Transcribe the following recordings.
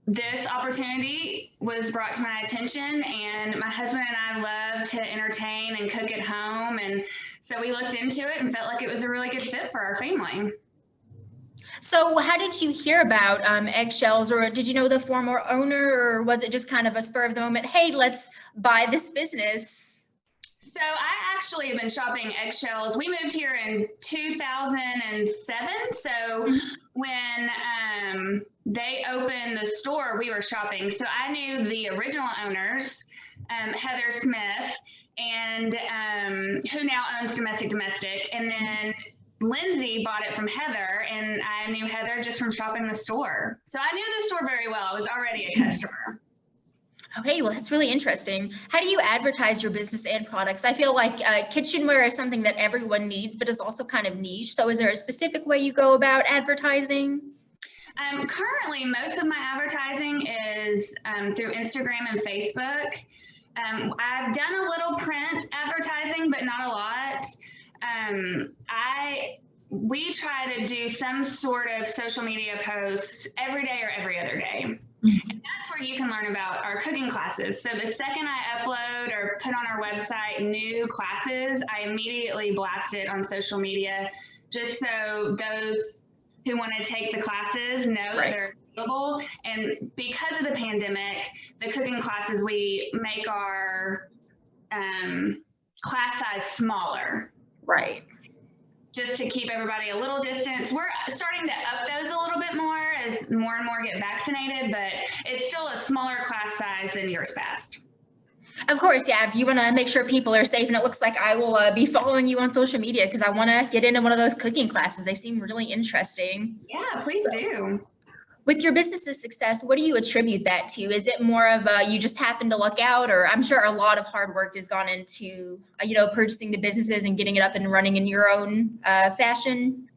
this opportunity was brought to my attention, and my husband and I love to entertain and cook at home. And so we looked into it and felt like it was a really good fit for our family. So how did you hear about Eggshells, or did you know the former owner, or was it just kind of a spur of the moment, hey, let's buy this business? So I actually have been shopping Eggshells. We moved here in 2007. So when they opened the store, we were shopping. So I knew the original owners, Heather Smith, and who now owns Domestic. And then Lindsay bought it from Heather, and I knew Heather just from shopping the store. So I knew the store very well. I was already a customer. Okay, well, that's really interesting. How do you advertise your business and products? I feel like kitchenware is something that everyone needs, but is also kind of niche. So is there a specific way you go about advertising? Currently, most of my advertising is through Instagram and Facebook. I've done a little print advertising, but not a lot. We try to do some sort of social media post every day or every other day. And that's where you can learn about our cooking classes. So the second I upload or put on our website new classes, I immediately blast it on social media, just so those who want to take the classes know that they're available. And because of the pandemic, the cooking classes, we make our class size smaller. Right. Just to keep everybody a little distance. We're starting to up those a little bit more as more and more get vaccinated, but it's still a smaller class size than years past. Of course, yeah. If you want to make sure people are safe, and it looks like I will be following you on social media because I want to get into one of those cooking classes. They seem really interesting. Yeah, please do. With your business's success, what do you attribute that to? Is it more of you just happen to luck out, or I'm sure a lot of hard work has gone into, purchasing the businesses and getting it up and running in your own fashion?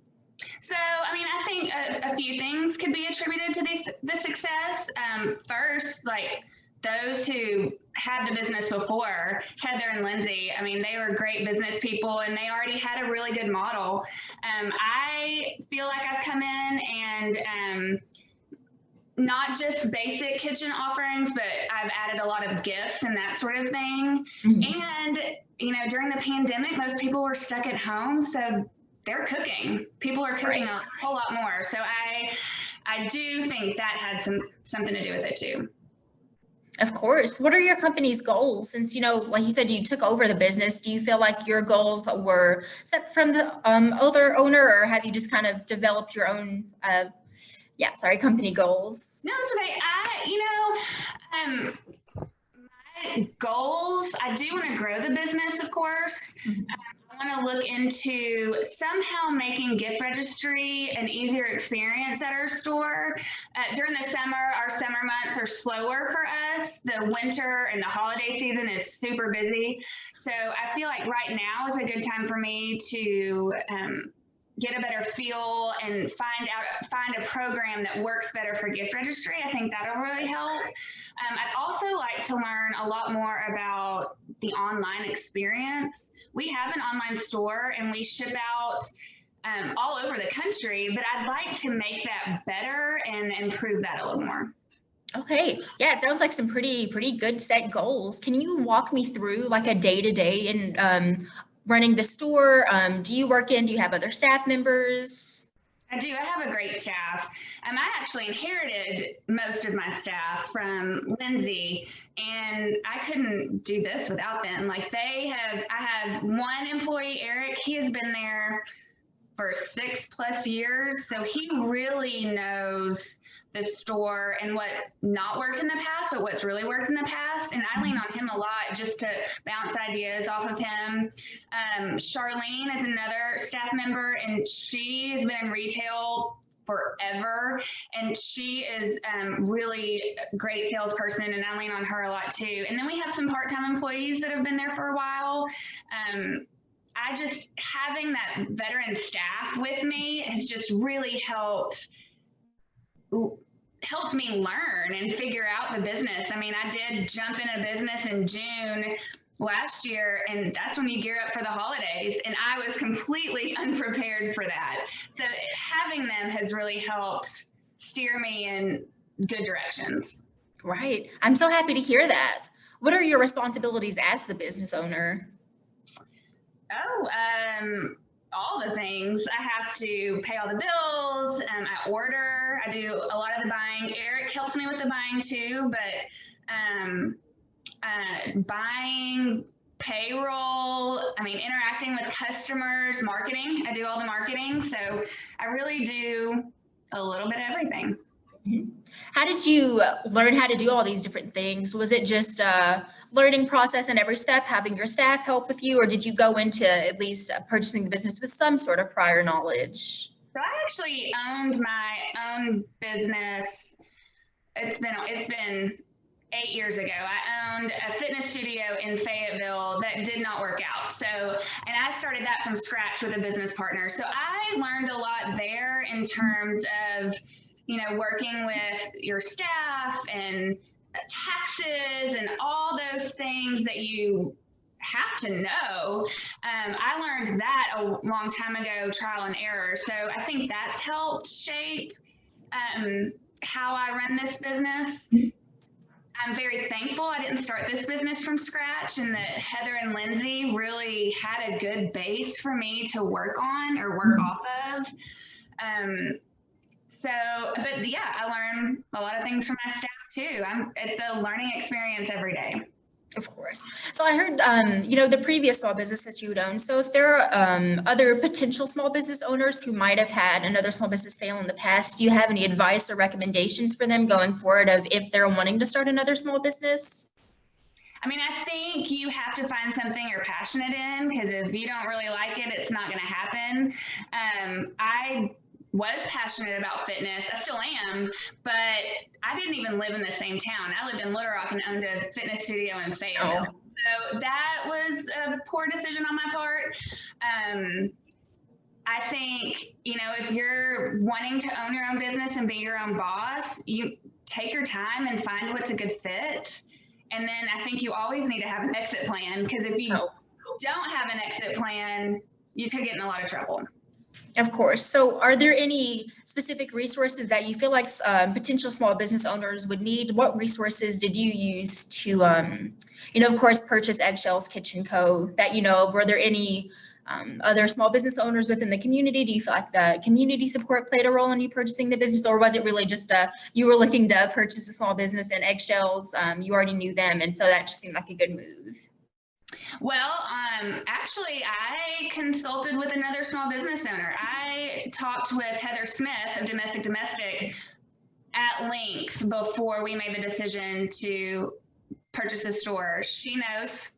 So, I mean, I think a few things could be attributed to the success. First, like those who had the business before, Heather and Lindsay, I mean, they were great business people and they already had a really good model. I feel like I've come in and not just basic kitchen offerings, but I've added a lot of gifts and that sort of thing. And, during the pandemic, most people were stuck at home, so they're cooking. People are cooking a whole lot more. So I do think that had something to do with it too. Of course. What are your company's goals? Since, like you said, you took over the business, do you feel like your goals were set from the other owner, or have you just kind of developed your own company goals? No, that's okay. My goals, I do want to grow the business, of course. I want to look into somehow making gift registry an easier experience at our store. During the summer, our summer months are slower for us. The winter and the holiday season is super busy. So I feel like right now is a good time for me to get a better feel and find a program that works better for gift registry. I think that'll really help. I'd also like to learn a lot more about the online experience. We have an online store and we ship out all over the country, but I'd like to make that better and improve that a little more. Okay. Yeah, it sounds like some pretty good set goals. Can you walk me through like a day-to-day in running the store? Do you have other staff members? I do. I have a great staff. I actually inherited most of my staff from Lindsay, and I couldn't do this without them. I have one employee, Eric. He has been there for 6+ years, so he really knows the store and what not worked in the past, but what's really worked in the past. And I lean on him a lot just to bounce ideas off of him. Charlene is another staff member, and she has been in retail forever. And she is really a great salesperson, and I lean on her a lot too. And then we have some part-time employees that have been there for a while. Having that veteran staff with me has just really helped me learn and figure out the business. I mean, I did jump in a business in June last year, and that's when you gear up for the holidays, and I was completely unprepared for that. So having them has really helped steer me in good directions. Right. I'm so happy to hear that. What are your responsibilities as the business owner? Oh, all the things. I have to pay all the bills. I order. I do a lot of the buying. Eric helps me with the buying too, but buying, payroll, I mean, interacting with customers, marketing. I do all the marketing. So I really do a little bit of everything. How did you learn how to do all these different things? Was it just a learning process in every step, having your staff help with you, or did you go into at least purchasing the business with some sort of prior knowledge? So I actually owned my own business. It's been 8 years ago. I owned a fitness studio in Fayetteville that did not work out. And I started that from scratch with a business partner. So I learned a lot there in terms of, working with your staff and taxes and all those things that you have to know. I learned that a long time ago, trial and error. So I think that's helped shape how I run this business. I'm very thankful I didn't start this business from scratch, and that Heather and Lindsay really had a good base for me to work on or work off of. But yeah, I learn a lot of things from my staff too. It's a learning experience every day. Of course. So I heard, the previous small business that you would own. So if there are other potential small business owners who might have had another small business fail in the past, do you have any advice or recommendations for them going forward of if they're wanting to start another small business? I mean, I think you have to find something you're passionate in, because if you don't really like it, it's not going to happen. I was passionate about fitness. I still am, but I didn't even live in the same town. I lived in Little Rock and owned a fitness studio in Fayetteville. Oh. So that was a poor decision on my part. I think, if you're wanting to own your own business and be your own boss, you take your time and find what's a good fit. And then I think you always need to have an exit plan, because if you don't have an exit plan, you could get in a lot of trouble. Of course. So are there any specific resources that you feel like potential small business owners would need? What resources did you use to, of course, purchase Eggshells Kitchen Co. that you know of? Were there any other small business owners within the community? Do you feel like the community support played a role in you purchasing the business, or was it really just you were looking to purchase a small business and Eggshells, you already knew them, and so that just seemed like a good move? Well, actually, I consulted with another small business owner. I talked with Heather Smith of Domestic at length before we made the decision to purchase a store. She knows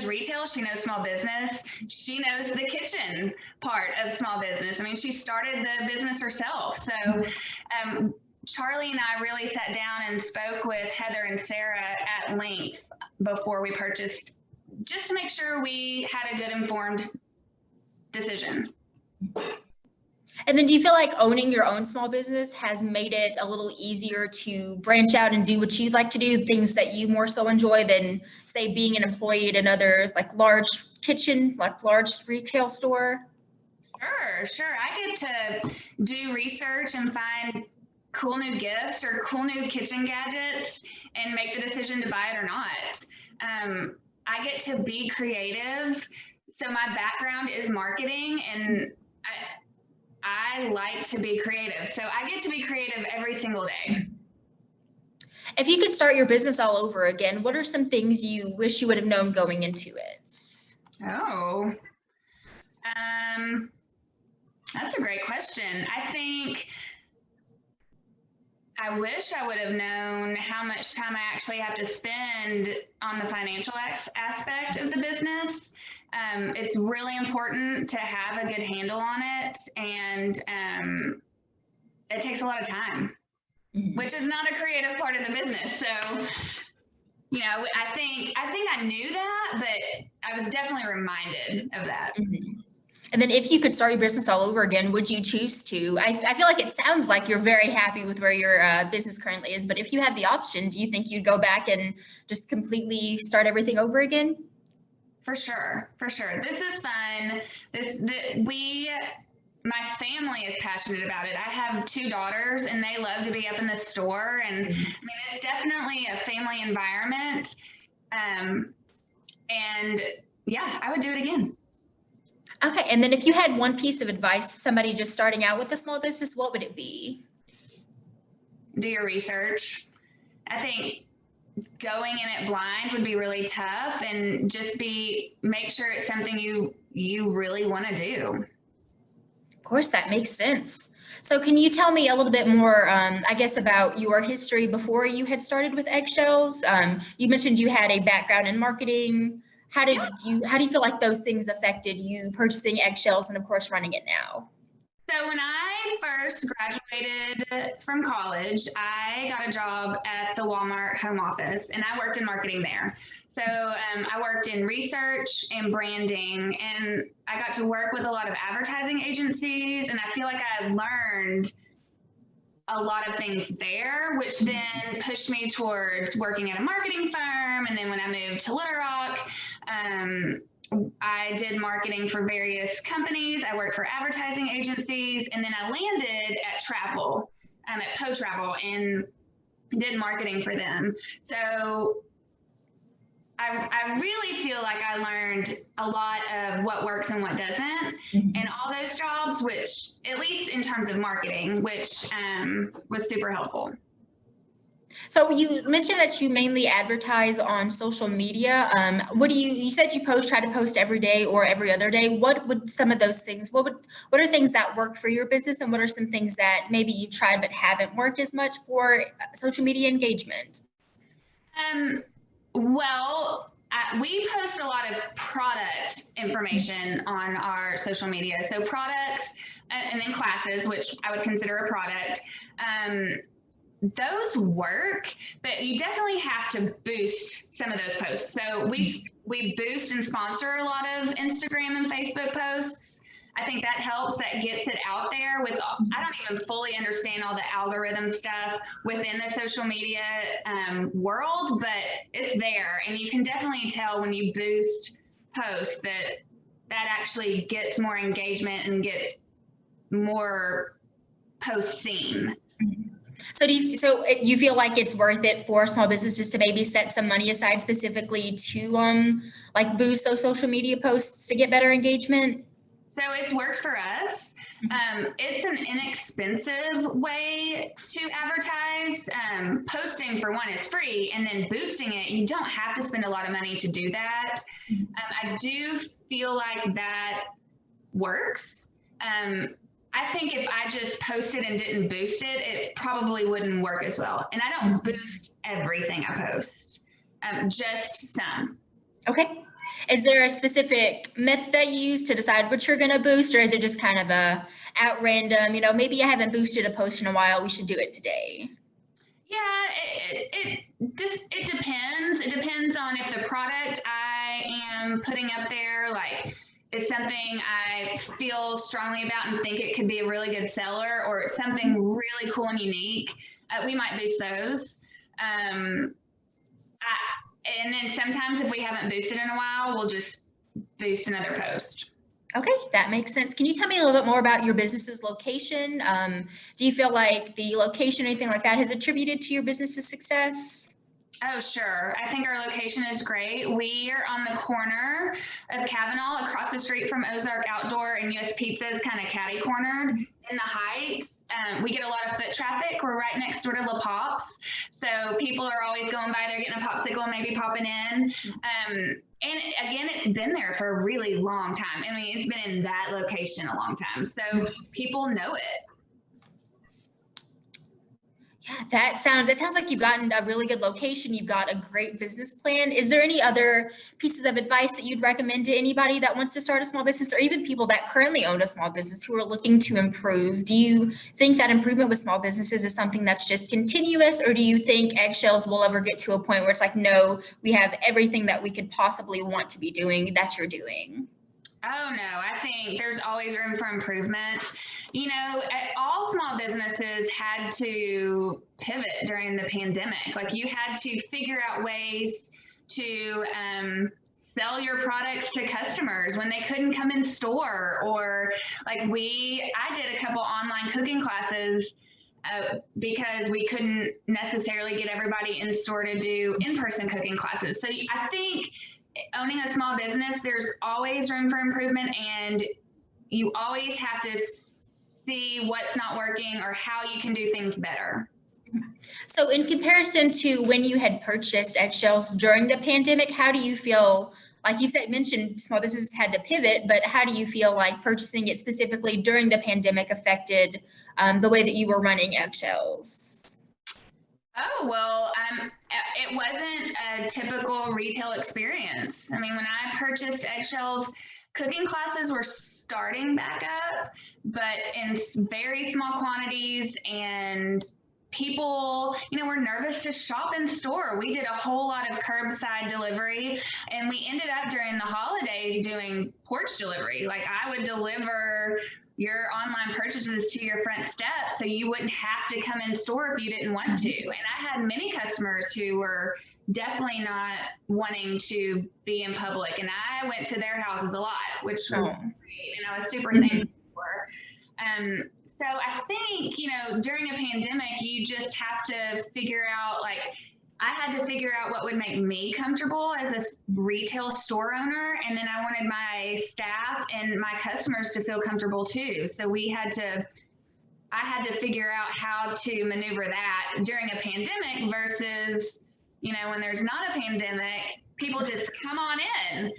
retail, she knows small business, she knows the kitchen part of small business. I mean, she started the business herself. So Charlie and I really sat down and spoke with Heather and Sarah at length before we purchased, just to make sure we had a good informed decision. And then do you feel like owning your own small business has made it a little easier to branch out and do what you'd like to do, things that you more so enjoy than, say, being an employee at another large kitchen, large retail store? Sure. I get to do research and find cool new gifts or cool new kitchen gadgets and make the decision to buy it or not. I get to be creative. So my background is marketing, and I like to be creative. So I get to be creative every single day. If you could start your business all over again, what are some things you wish you would have known going into it? Oh, that's a great question. I think I wish I would have known how much time I actually have to spend on the financial aspect of the business. It's really important to have a good handle on it, and it takes a lot of time, which is not a creative part of the business. So, I think I knew that, but I was definitely reminded of that. And then if you could start your business all over again, would you choose to? I feel like it sounds like you're very happy with where your business currently is, but if you had the option, do you think you'd go back and just completely start everything over again? For sure. This is fun. my family is passionate about it. I have 2 daughters and they love to be up in the store. And I mean, it's definitely a family environment. And yeah, I would do it again. Okay. And then if you had one piece of advice to somebody just starting out with a small business, what would it be? Do your research. I think going in it blind would be really tough, and just make sure it's something you really want to do. Of course, that makes sense. So can you tell me a little bit more, I guess, about your history before you had started with Eggshells? You mentioned you had a background in marketing. How do you feel like those things affected you purchasing Eggshells and of course running it now? So when I first graduated from college, I got a job at the Walmart home office, and I worked in marketing there. So I worked in research and branding, and I got to work with a lot of advertising agencies, and I feel like I learned a lot of things there, which then pushed me towards working at a marketing firm. And then when I moved to Little Rock, I did marketing for various companies. I worked for advertising agencies, and then I landed at Travel, at Po Travel, and did marketing for them. So I really feel like I learned a lot of what works and what doesn't in all those jobs, which, at least in terms of marketing, which was super helpful. So you mentioned that you mainly advertise on social media. You said you try to post every day or every other day. What would some of those things, what are things that work for your business, and what are some things that maybe you've tried but haven't worked as much for social media engagement? Well, we post a lot of product information on our social media. So products, and then classes, which I would consider a product. Those work, but you definitely have to boost some of those posts. So we boost and sponsor a lot of Instagram and Facebook posts. I think that helps. That gets it out there. I don't even fully understand all the algorithm stuff within the social media world, but it's there, and you can definitely tell when you boost posts that actually gets more engagement and gets more posts seen. So you feel like it's worth it for small businesses to maybe set some money aside specifically to like boost those social media posts to get better engagement? So it's worked for us. It's an inexpensive way to advertise. Posting, for one, is free, and then boosting it, you don't have to spend a lot of money to do that. I do feel like that works. I think if I just posted and didn't boost it, it probably wouldn't work as well. And I don't boost everything I post, just some. Okay. Is there a specific method that you use to decide what you're going to boost, or is it just kind of at random, maybe I haven't boosted a post in a while, we should do it today? Yeah, it depends. It depends on if the product I am putting up there, like, is something I feel strongly about and think it could be a really good seller, or it's something really cool and unique. We might boost those. And then sometimes if we haven't boosted in a while, we'll just boost another post. Okay, that makes sense. Can you tell me a little bit more about your business's location? Do you feel like the location or anything like that has attributed to your business's success? Oh, sure. I think our location is great. We are on the corner of Kavanaugh, across the street from Ozark Outdoor, and US Pizza's kind of catty-cornered in the Heights. We get a lot of foot traffic. We're right next door to La Pop's. So people are always going by there, getting a popsicle, maybe popping in. And again, it's been there for a really long time. I mean, it's been in that location a long time. So people know it. Yeah, that sounds like you've gotten a really good location. You've got a great business plan. Is there any other pieces of advice that you'd recommend to anybody that wants to start a small business, or even people that currently own a small business who are looking to improve? Do you think that improvement with small businesses is something that's just continuous, or do you think Eggshells will ever get to a point where it's like, no, we have everything that we could possibly want to be doing that you're doing? Oh, no, I think there's always room for improvement. All small businesses had to pivot during the pandemic. Like, you had to figure out ways to sell your products to customers when they couldn't come in store, or like I did a couple online cooking classes because we couldn't necessarily get everybody in store to do in-person cooking classes. So I think owning a small business, there's always room for improvement, and you always have to see what's not working or how you can do things better. So in comparison to when you had purchased Eggshells during the pandemic, how do you feel, like you said, mentioned small businesses had to pivot, but how do you feel like purchasing it specifically during the pandemic affected the way that you were running Eggshells? Oh, well, it wasn't a typical retail experience. I mean, when I purchased Eggshells, cooking classes were starting back up, but in very small quantities, and people, were nervous to shop in store. We did a whole lot of curbside delivery, and we ended up during the holidays doing porch delivery. Like, I would deliver your online purchases to your front step so you wouldn't have to come in store if you didn't want to. And I had many customers who were definitely not wanting to be in public, and I went to their houses a lot, which was great, and I was super thankful for. So I think, during a pandemic, you just have to figure out, like, I had to figure out what would make me comfortable as a retail store owner, and then I wanted my staff and my customers to feel comfortable too. So I had to figure out how to maneuver that during a pandemic versus, when there's not a pandemic, people just come on in.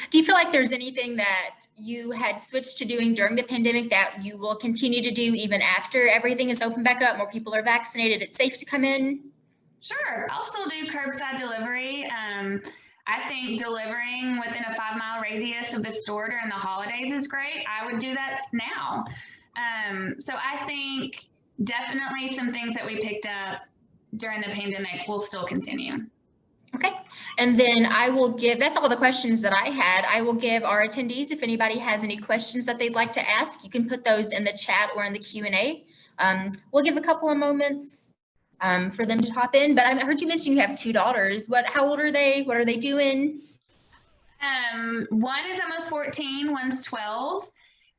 Do you feel like there's anything that you had switched to doing during the pandemic that you will continue to do even after everything is open back up, more people are vaccinated, it's safe to come in? Sure, I'll still do curbside delivery. I think delivering within a 5-mile radius of the store during the holidays is great. I would do that now. So I think definitely some things that we picked up during the pandemic will still continue. Okay, and then I will give, that's all the questions that I had. I will give our attendees, if anybody has any questions that they'd like to ask, you can put those in the chat or in the Q&A. We'll give a couple of moments for them to hop in, but I heard you mention you have 2 daughters. How old are they? What are they doing? One is almost 14, one's 12.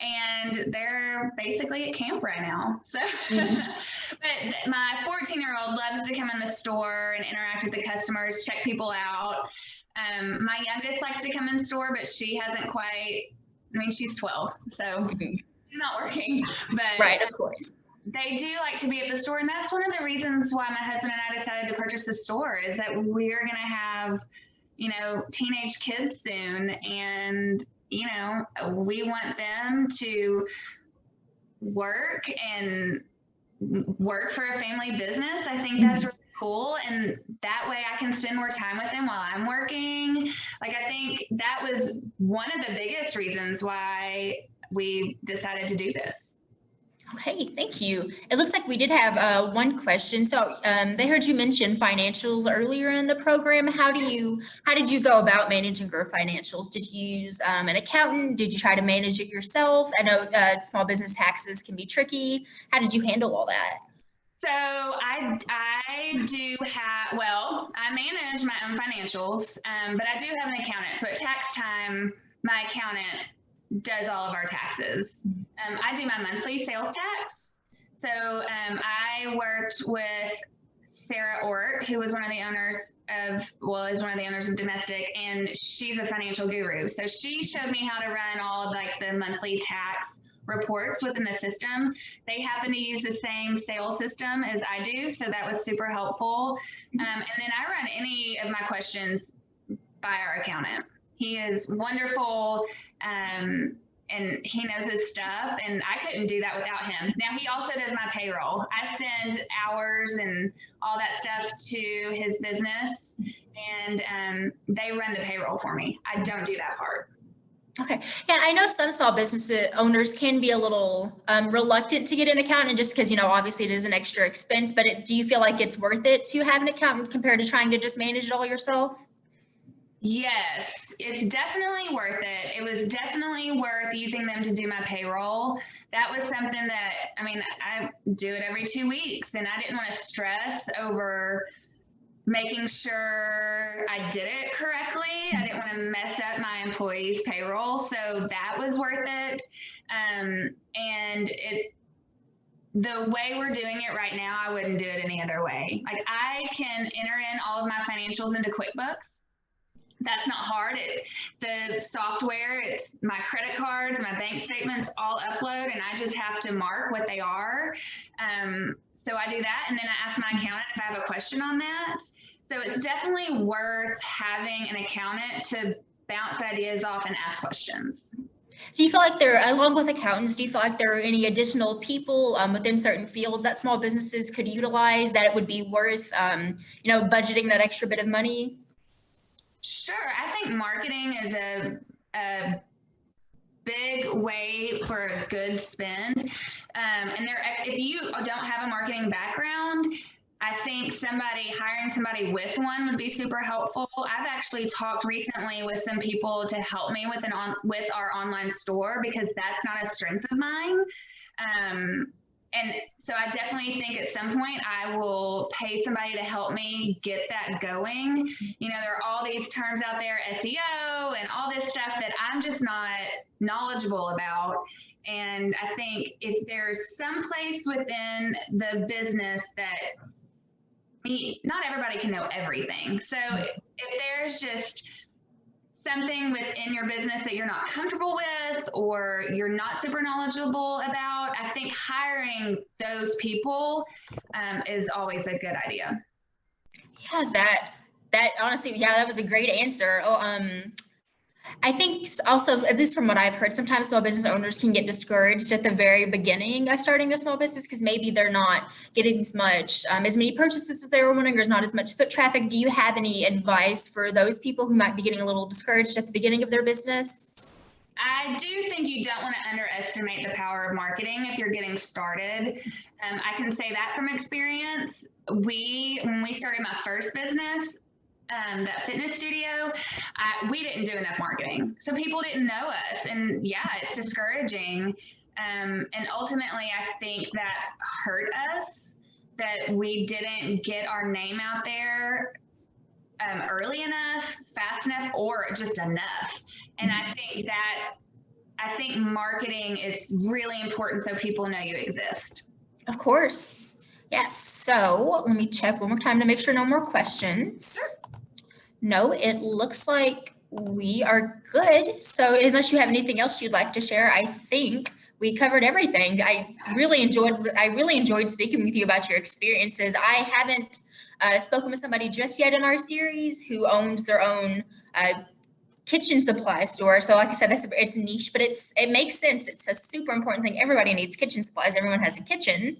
And they're basically at camp right now. So, but my 14-year-old loves to come in the store and interact with the customers, check people out. My youngest likes to come in store, but she hasn't quite, she's 12, so she's not working. But right, of course. They do like to be at the store, and that's one of the reasons why my husband and I decided to purchase the store, is that we're going to have, teenage kids soon, and we want them to work for a family business. I think that's really cool. And that way I can spend more time with them while I'm working. Like, I think that was one of the biggest reasons why we decided to do this. Okay, thank you. It looks like we did have one question. So they heard you mention financials earlier in the program. How did you go about managing your financials? Did you use an accountant? Did you try to manage it yourself? I know small business taxes can be tricky. How did you handle all that? So I manage my own financials, but I do have an accountant. So at tax time, my accountant does all of our taxes. I do my monthly sales tax. So I worked with Sarah Ort, who was one of the owners of Domestic, and she's a financial guru. So she showed me how to run all of the monthly tax reports within the system. They happen to use the same sales system as I do, so that was super helpful. And then I run any of my questions by our accountant. He is wonderful, and he knows his stuff, and I couldn't do that without him. Now, he also does my payroll. I send hours and all that stuff to his business, and they run the payroll for me. I don't do that part. Okay. Yeah, I know some small business owners can be a little reluctant to get an accountant just because, obviously it is an extra expense, but do you feel like it's worth it to have an accountant compared to trying to just manage it all yourself? Yes, it's definitely worth it. It was definitely worth using them to do my payroll. That was something that, I do it every 2 weeks, and I didn't want to stress over making sure I did it correctly. I didn't want to mess up my employees' payroll, so that was worth it. And the way we're doing it right now, I wouldn't do it any other way. Like, I can enter in all of my financials into QuickBooks. That's not hard. The software, it's my credit cards, my bank statements all upload, and I just have to mark what they are. So I do that, and then I ask my accountant if I have a question on that. So it's definitely worth having an accountant to bounce ideas off and ask questions. Do you feel like along with accountants, do you feel like there are any additional people within certain fields that small businesses could utilize that it would be worth, budgeting that extra bit of money? Sure. I think marketing is a big way for a good spend. And if you don't have a marketing background, I think hiring somebody with one would be super helpful. I've actually talked recently with some people to help me with our online store, because that's not a strength of mine. And so I definitely think at some point I will pay somebody to help me get that going. There are all these terms out there, SEO and all this stuff that I'm just not knowledgeable about. And I think if there's some place within the business that not everybody can know everything. So if there's just something within your business that you're not comfortable with or you're not super knowledgeable about, I think hiring those people is always a good idea. Yeah, that honestly, that was a great answer. I think also, at least from what I've heard, sometimes small business owners can get discouraged at the very beginning of starting a small business because maybe they're not getting as many purchases as they were wanting, or there's not as much foot traffic. Do you have any advice for those people who might be getting a little discouraged at the beginning of their business? I do think you don't want to underestimate the power of marketing if you're getting started. I can say that from experience. When we started my first business, that fitness studio, we didn't do enough marketing. So people didn't know us, and yeah, it's discouraging. And ultimately, I think that hurt us, that we didn't get our name out there early enough, fast enough, or just enough. And I think marketing is really important so people know you exist. Of course. Yes. So let me check one more time to make sure no more questions. Sure. No, it looks like we are good. So unless you have anything else you'd like to share, I think we covered everything. I really enjoyed speaking with you about your experiences. I haven't spoken with somebody just yet in our series who owns their own kitchen supply store. So like I said, it's niche, but it makes sense. It's a super important thing. Everybody needs kitchen supplies. Everyone has a kitchen.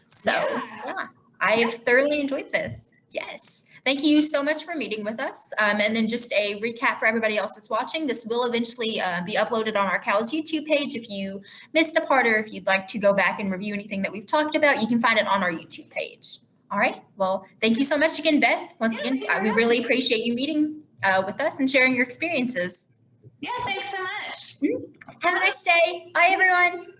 So yeah, I have thoroughly enjoyed this. Yes. Thank you so much for meeting with us. And then just a recap for everybody else that's watching. This will eventually be uploaded on our Cal's YouTube page. If you missed a part, or if you'd like to go back and review anything that we've talked about, you can find it on our YouTube page. All right. Well, thank you so much again, Beth. Once again, we really appreciate you meeting with us and sharing your experiences. Yeah, thanks so much. Have a nice day. Bye, everyone.